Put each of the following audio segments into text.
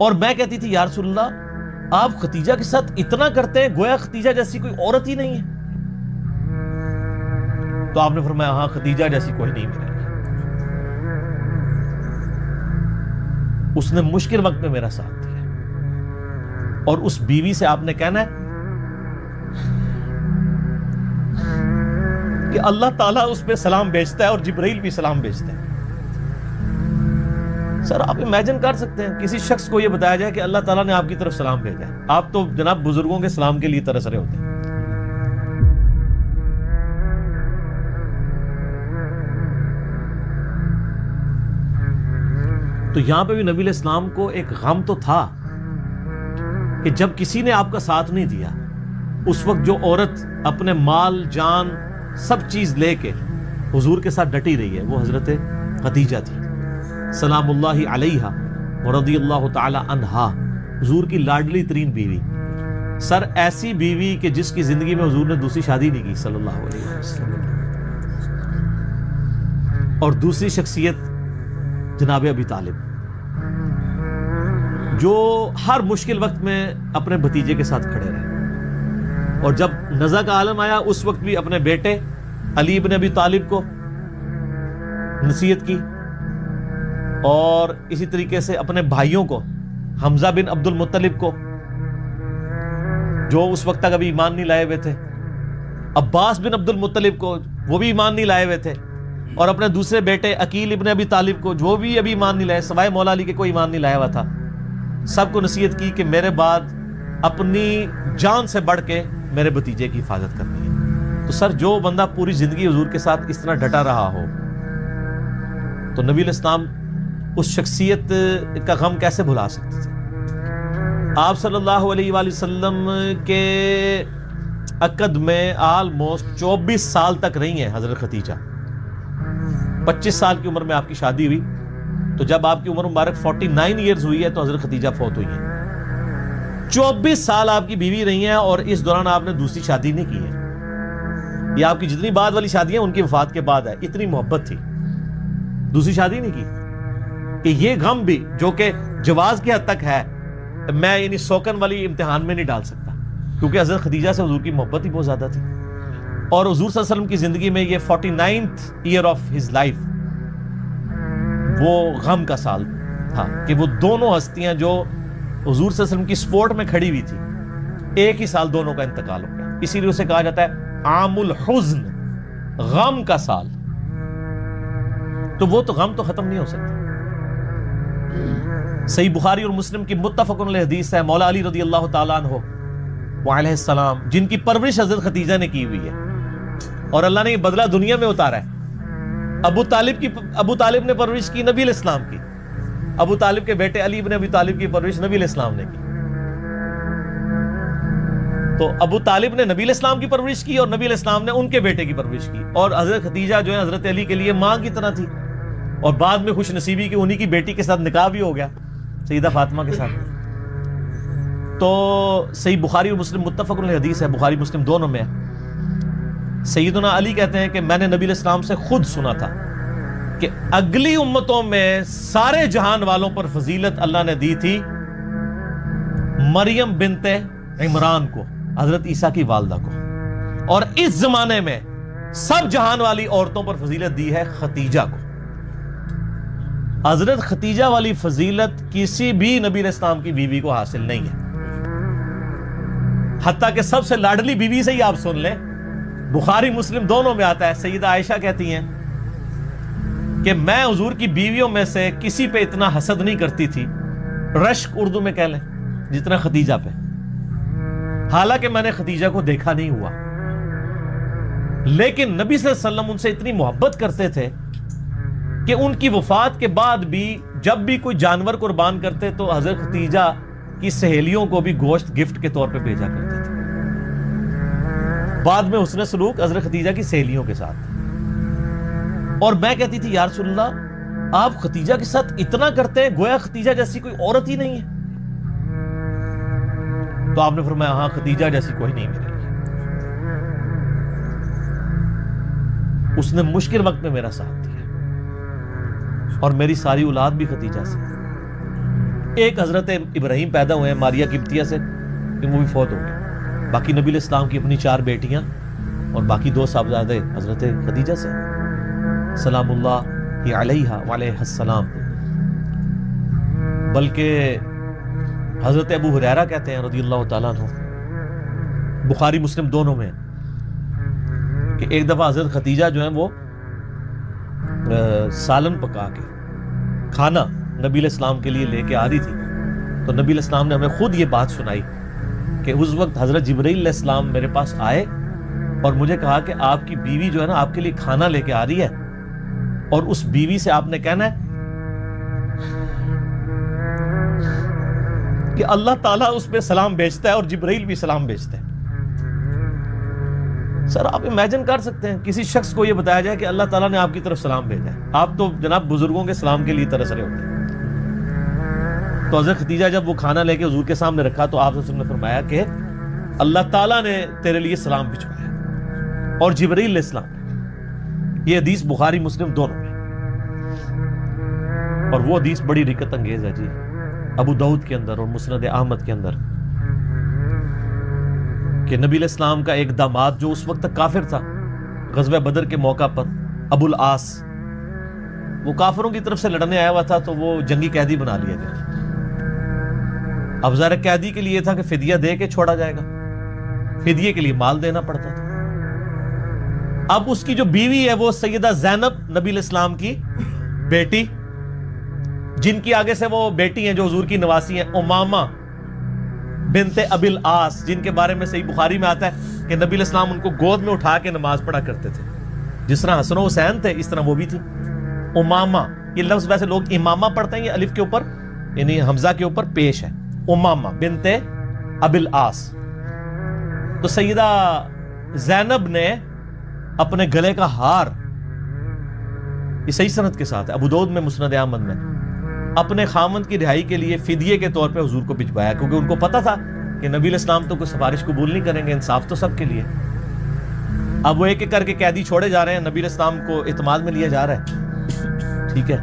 اور میں کہتی تھی یا رسول اللہ آپ ختیجہ کے ساتھ اتنا کرتے ہیں گویا ختیجہ جیسی کوئی عورت ہی نہیں ہے. تو آپ نے فرمایا ہاں ختیجہ جیسی کوئی نہیں میرے لیے. اس نے مشکل وقت میں میرا ساتھ دیا. اور اس بیوی سے آپ نے کہنا ہے کہ اللہ تعالیٰ اس پہ سلام بھیجتا ہے اور جبرائیل بھی سلام بھیجتا ہے. سر آپ امیجن کر سکتے ہیں کسی شخص کو یہ بتایا جائے کہ اللہ تعالیٰ نے آپ کی طرف سلام بھیجا ہے. آپ تو جناب بزرگوں کے سلام کے لیے ترس رہے ہوتے ہیں. تو یہاں پہ بھی نبی علیہ السلام کو ایک غم تو تھا کہ جب کسی نے آپ کا ساتھ نہیں دیا, اس وقت جو عورت اپنے مال جان سب چیز لے کے حضور کے ساتھ ڈٹی رہی ہے وہ حضرت خدیجہ تھی سلام اللہ علیہا ورضی اللہ تعالی عنہا, حضور کی لاڈلی ترین بیوی. سر ایسی بیوی کہ جس کی زندگی میں حضور نے دوسری شادی نہیں کی صلی اللہ علیہ وسلم. اور دوسری شخصیت جناب ابی طالب جو ہر مشکل وقت میں اپنے بھتیجے کے ساتھ کھڑے رہے, اور جب نزع کا عالم آیا اس وقت بھی اپنے بیٹے علی ابن ابی طالب کو نصیحت کی, اور اسی طریقے سے اپنے بھائیوں کو حمزہ بن عبد المطلب کو جو اس وقت تک ابھی ایمان نہیں لائے ہوئے تھے, عباس بن عبد المطلب کو وہ بھی ایمان نہیں لائے ہوئے تھے, اور اپنے دوسرے بیٹے عقیل ابن ابی طالب کو جو بھی ابھی ایمان نہیں لائے, سوائے مولا علی کے کوئی ایمان نہیں لایا ہوا تھا. سب کو نصیحت کی کہ میرے بعد اپنی جان سے بڑھ کے میرے بھتیجے کی حفاظت کرنی ہے. تو سر جو بندہ پوری زندگی حضور کے ساتھ اس طرح ڈٹا رہا ہو تو نبی علیہ السلام اس شخصیت کا غم کیسے بھلا سکتے تھے. آپ صلی اللہ علیہ وآلہ وسلم کے عقد میں آلموسٹ 24 سال تک رہی ہیں حضرت خدیجہ. 25 سال کی عمر میں آپ کی شادی ہوئی, تو جب آپ کی عمر مبارک 49 ایئرز ہوئی ہے تو حضرت خدیجہ فوت ہوئی ہیں. 24 سال آپ کی بیوی رہی ہیں اور اس دوران آپ نے دوسری شادی نہیں کی ہے. یہ آپ کی جتنی بعد والی شادی ہیں ان کی وفات کے بعد ہے. اتنی محبت تھی, دوسری شادی نہیں کی. کہ یہ غم بھی جو کہ جواز کی حد تک ہے, میں یعنی سوکن والی امتحان میں نہیں ڈال سکتا, کیونکہ حضرت خدیجہ سے حضور کی محبت ہی بہت زیادہ تھی. اور حضور صلی اللہ علیہ وسلم کی زندگی میں یہ 49th year of his life وہ غم کا سال تھا کہ وہ دونوں ہستیاں جو حضور صلی اللہ علیہ وسلم کی سپورٹ میں کھڑی ہوئی تھی, ایک ہی سال دونوں کا انتقال ہو گیا. اسی لیے اسے کہا جاتا ہے عام الحزن, غم کا سال. تو وہ تو غم تو ختم نہیں ہو سکتا. صحیح بخاری اور مسلم کی متفق علیہ حدیث ہے, مولا علی رضی اللہ تعالیٰ عنہ وعلیہ السلام جن کی پرورش حضرت خدیجہ نے کی ہوئی ہے, اور اللہ نے یہ بدلہ دنیا میں اتارا ہے. ابو طالب نے پرورش کی نبی علیہ السلام کی, ابو طالب کے بیٹے علی ابن ابی طالب کی پرورش نبی علیہ السلام نے کی. تو ابو طالب نے نبی علیہ السلام کی پرورش کی اور نبی علیہ السلام نے ان کے بیٹے کی پرورش کی. اور حضرت خدیجہ جو ہے حضرت علی کے لیے ماں کی طرح تھی, اور بعد میں خوش نصیبی کی انہی کی بیٹی کے ساتھ نکاح بھی ہو گیا سیدہ فاطمہ کے ساتھ. تو صحیح بخاری اور مسلم متفق علیہ حدیث ہے, بخاری مسلم دونوں میں ہے. سیدنا علی کہتے ہیں کہ میں نے نبی علیہ السلام سے خود سنا تھا کہ اگلی امتوں میں سارے جہان والوں پر فضیلت اللہ نے دی تھی مریم بنت عمران کو, حضرت عیسیٰ کی والدہ کو, اور اس زمانے میں سب جہان والی عورتوں پر فضیلت دی ہے ختیجہ کو. حضرت ختیجہ والی فضیلت کسی بھی نبی علیہ السلام کی بیوی کو حاصل نہیں ہے. حتیٰ کہ سب سے لاڈلی بیوی سے ہی آپ سن لیں, بخاری مسلم دونوں میں آتا ہے, سیدہ عائشہ کہتی ہیں کہ میں حضور کی بیویوں میں سے کسی پہ اتنا حسد نہیں کرتی تھی, رشک اردو میں کہہ لیں, جتنا خدیجہ پہ. حالانکہ میں نے خدیجہ کو دیکھا نہیں ہوا, لیکن نبی صلی اللہ علیہ وسلم ان سے اتنی محبت کرتے تھے کہ ان کی وفات کے بعد بھی جب بھی کوئی جانور قربان کرتے تو حضرت خدیجہ کی سہیلیوں کو بھی گوشت گفٹ کے طور پہ بھیجا کرتے تھے. بعد میں حسن سلوک حضرت خدیجہ کی سہیلیوں کے ساتھ. اور میں کہتی تھی یا رسول اللہ آپ خدیجہ کے ساتھ اتنا کرتے ہیں گویا خدیجہ جیسی کوئی عورت ہی نہیں ہے. تو آپ نے فرمایا ہاں خدیجہ جیسی کوئی نہیں میرے لیے. اس نے مشکل وقت میں میرا ساتھ دیا, اور میری ساری اولاد بھی خدیجہ سے. ایک حضرت ابراہیم پیدا ہوئے ہیں ماریہ قبطیہ سے، کہ وہ بھی فوت ہو گئے. باقی نبی علیہ السلام کی اپنی 4 بیٹیاں اور باقی 2 صاحبزادے حضرت خدیجہ سے سلام اللہ علیہا وعلیہ السلام. بلکہ حضرت ابو ہریرہ کہتے ہیں رضی اللہ تعالیٰ عنہ، بخاری مسلم دونوں میں، کہ ایک دفعہ حضرت خدیجہ جو ہیں وہ سالن پکا کے کھانا نبی علیہ السلام کے لیے لے کے آ رہی تھی. تو نبی علیہ السلام نے ہمیں خود یہ بات سنائی کہ اس وقت حضرت جبرائیل علیہ السلام میرے پاس آئے اور مجھے کہا کہ آپ کی بیوی جو ہے نا آپ کے لیے کھانا لے کے آ رہی ہے، اور اس بیوی سے آپ نے کہنا ہے کہ اللہ تعالیٰ اس پہ سلام بھیجتا ہے اور جبرائیل بھی سلام بھیجتا ہے. سر آپ امیجن کر سکتے ہیں کسی شخص کو یہ بتایا جائے کہ اللہ تعالیٰ نے آپ کی طرف سلام بھیجا ہے. آپ تو جناب بزرگوں کے سلام کے لیے ترس رہے ہوتے ہیں. تو حضرت خدیجہ جب وہ کھانا لے کے حضور کے سامنے رکھا تو آپ نے فرمایا کہ اللہ تعالیٰ نے تیرے لیے سلام بھجوایا اور جبرائیل علیہ السلام نے. یہ حدیث بخاری مسلم دونوں میں، اور وہ حدیث بڑی رکت انگیز ہے جی، ابو داؤد کے اندر اور مسند احمد کے اندر، کہ نبی علیہ السلام کا ایک داماد جو اس وقت تک کافر تھا، غزوہ بدر کے موقع پر ابو العاص، وہ کافروں کی طرف سے لڑنے آیا ہوا تھا تو وہ جنگی قیدی بنا لیا گیا. اب ظاہر قیدی کے لیے تھا کہ فدیہ دے کے چھوڑا جائے گا، فدیے کے لیے مال دینا پڑتا تھا. اب اس کی جو بیوی ہے وہ سیدہ زینب نبی علیہ السلام کی بیٹی، جن کی آگے سے وہ بیٹی ہیں جو حضور کی نواسی ہیں، امامہ بنت ابی العاص، جن کے بارے میں صحیح بخاری میں آتا ہے کہ نبی علیہ السلام ان کو گود میں اٹھا کے نماز پڑھا کرتے تھے. جس طرح حسن و حسین تھے اس طرح وہ بھی تھی. امامہ، یہ لفظ ویسے لوگ امامہ پڑھتے ہیں، یہ الف کے اوپر یعنی حمزہ کے اوپر پیش ہے، امامہ بنت ابی العاص. تو سیدہ زینب نے اپنے گلے کا ہار، یہ صحیح سند کے ساتھ ہے ابو داؤد میں مسند احمد میں، اپنے خامند کی رہائی کے لیے فدیے کے طور پہ حضور کو بھجوایا، کیونکہ ان کو پتا تھا کہ نبی علیہ السلام تو کوئی سفارش قبول نہیں کریں گے، انصاف تو سب کے لیے. اب وہ ایک ایک کر کے قیدی چھوڑے جا رہے ہیں، نبی علیہ السلام کو اعتماد میں لیا جا رہا ہے، ٹھیک ہے،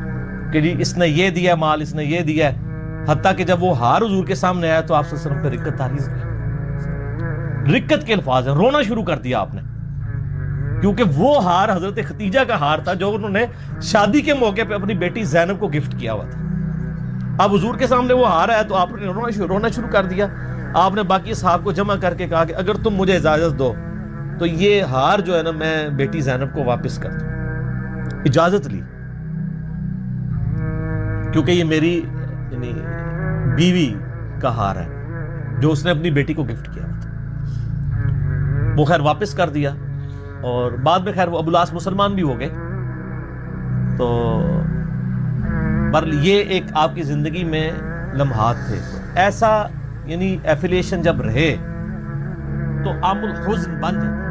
کہ جی اس نے یہ دیا مال، اس نے یہ دیا ہے. حتیٰ کہ جب وہ ہار حضور کے سامنے آیا تو آپ صلی اللہ علیہ وسلم پہ رکت تاریخ، رکت کے الفاظ ہیں، رونا شروع کر دیا آپ نے، کیونکہ وہ ہار حضرت خدیجہ کا ہار تھا جو انہوں نے شادی کے موقع پہ اپنی بیٹی زینب کو گفٹ کیا ہوا تھا. اب حضور کے سامنے وہ ہار آیا تو آپ نے رونا شروع کر دیا. آپ نے باقی صحابہ کو جمع کر کے کہا کہ اگر تم مجھے اجازت دو تو یہ ہار جو ہے نا میں بیٹی زینب کو واپس کر دوں. اجازت لی، کیونکہ یہ میری یعنی بیوی کا ہار ہے جو اس نے اپنی بیٹی کو گفٹ کیا تھا. وہ خیر واپس کر دیا، اور بعد میں خیر وہ ابو العاص مسلمان بھی ہو گئے. تو بہرحال یہ ایک آپ کی زندگی میں لمحات تھے. ایسا یعنی ایفیلیشن جب رہے تو عام الحزن بن جاتا ہے.